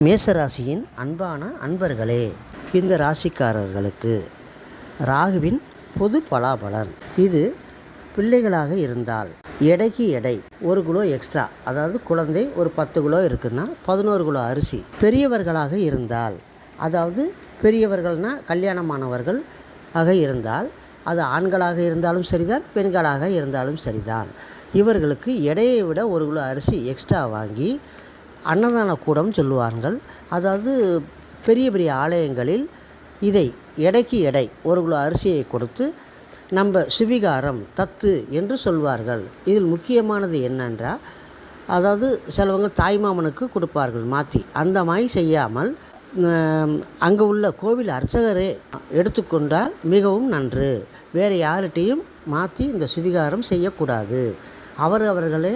மேசராசியின் அன்பான அன்பர்களே, இந்த ராசிக்காரர்களுக்கு ராகுவின் பொது பலாபலன். இது பிள்ளைகளாக இருந்தால் எடைக்கு எடை 1 கிலோ எக்ஸ்ட்ரா, அதாவது குழந்தை ஒரு 10 கிலோ இருக்குன்னா 11 கிலோ அரிசி. பெரியவர்களாக இருந்தால், அதாவது பெரியவர்கள்னால் கல்யாணமானவர்கள் ஆக இருந்தால், அது ஆண்களாக இருந்தாலும் சரிதான், பெண்களாக இருந்தாலும் சரிதான், இவர்களுக்கு எடையை விட 1 கிலோ அரிசி எக்ஸ்ட்ரா வாங்கி அன்னதான கூடம் சொல்லுவார்கள். அதாவது பெரிய பெரிய ஆலயங்களில் இதை எடைக்கு எடை 1 கிலோ அரிசியை கொடுத்து நம்ம சுவிகாரம் தத்து என்று சொல்வார்கள். இதில் முக்கியமானது என்னென்றால், அதாவது சிலவங்க தாய்மாமனுக்கு கொடுப்பார்கள் மாற்றி. அந்த மாதிரி செய்யாமல் அங்கே உள்ள கோவில் அர்ச்சகரே எடுத்துக்கொண்டால் மிகவும் நன்று. வேறு யார்கிட்டையும் மாற்றி இந்த சுவிகாரம் செய்யக்கூடாது. அவர்களே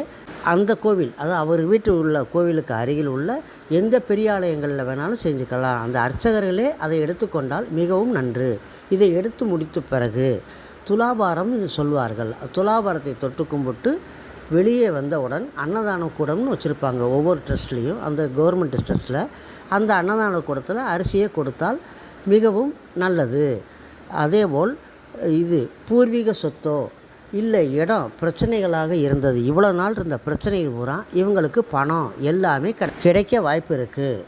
அந்த கோவில், அதாவது அவர் வீட்டு உள்ள கோவிலுக்கு அருகில் உள்ள எந்த பெரிய ஆலயங்களில் வேணாலும் செஞ்சுக்கலாம். அந்த அர்ச்சகர்களே அதை எடுத்துக்கொண்டால் மிகவும் நன்று. இதை எடுத்து முடித்த பிறகு துலாபாரம் சொல்வார்கள். துலாபாரத்தை தொட்டு கும்பிட்டு வெளியே வந்தவுடன் அன்னதான கூடம்னு வச்சுருப்பாங்க ஒவ்வொரு ட்ரஸ்ட்லேயும். அந்த கவர்மெண்ட் ட்ரஸ்ட்டில் அந்த அன்னதான கூடத்தில் அரிசியை கொடுத்தால் மிகவும் நல்லது. அதேபோல் இது பூர்வீக சொத்தோ இல்லை இடம் பிரச்சனைகளாக இருந்தது, இவ்வளோ நாள் இருந்த பிரச்சனைகள் பூரா இவங்களுக்கு பணம் எல்லாமே கிடைக்க வாய்ப்பு இருக்குது.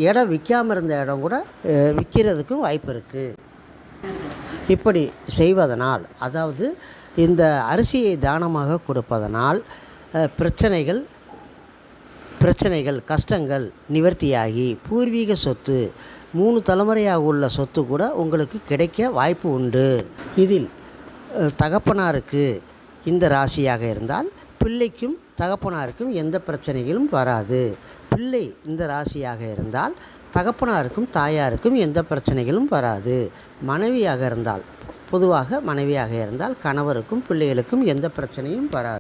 இடம் விற்காமல் இருந்த இடம் கூட விற்கிறதுக்கும் வாய்ப்பு இருக்குது. இப்படி செய்வதனால், அதாவது இந்த அரிசியை தானமாக கொடுப்பதனால் பிரச்சனைகள் கஷ்டங்கள் நிவர்த்தியாகி பூர்வீக சொத்து 3 தலைமுறையாக உள்ள சொத்து கூட உங்களுக்கு கிடைக்க வாய்ப்பு உண்டு. இதில் தகப்பனாருக்கு இந்த ராசியாக இருந்தால் பிள்ளைக்கும் தகப்பனாருக்கும் எந்த பிரச்சனைகளும் வராது. பிள்ளை இந்த ராசியாக இருந்தால் தகப்பனாருக்கும் தாயாருக்கும் எந்த பிரச்சனைகளும் வராது. மனைவியாக இருந்தால், பொதுவாக மனைவியாக இருந்தால் கணவருக்கும் பிள்ளைகளுக்கும் எந்த பிரச்சனையும் வராது.